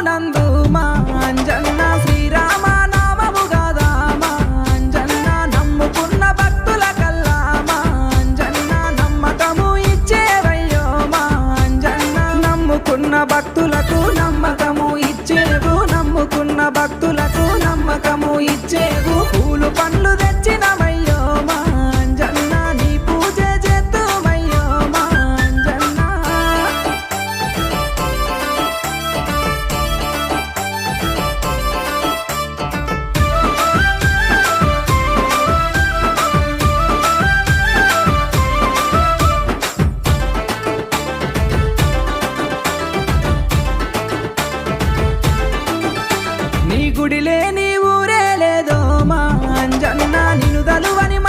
నందు మా అంజన్న శ్రీరామ నామము గాదా మా అంజన్న నమ్ముకున్న భక్తుల కల్లా మా అంజన్న నమ్మకము ఇచ్చేవయ్యో మా అంజన్న నమ్ముకున్న భక్తులకు నమ్మకము ఇచ్చేవు నమ్ముకున్న భక్తులకు నమ్మకము ఇచ్చేవు పూలు పండ్లు తెచ్చినమయ్యో మా అంజన్న నీ పూజ చేద్దుమయ్యో మా అంజన్న నీ గుడిలే నీ ఊరే లేదో మా అంజన్న నిన్ను దలువని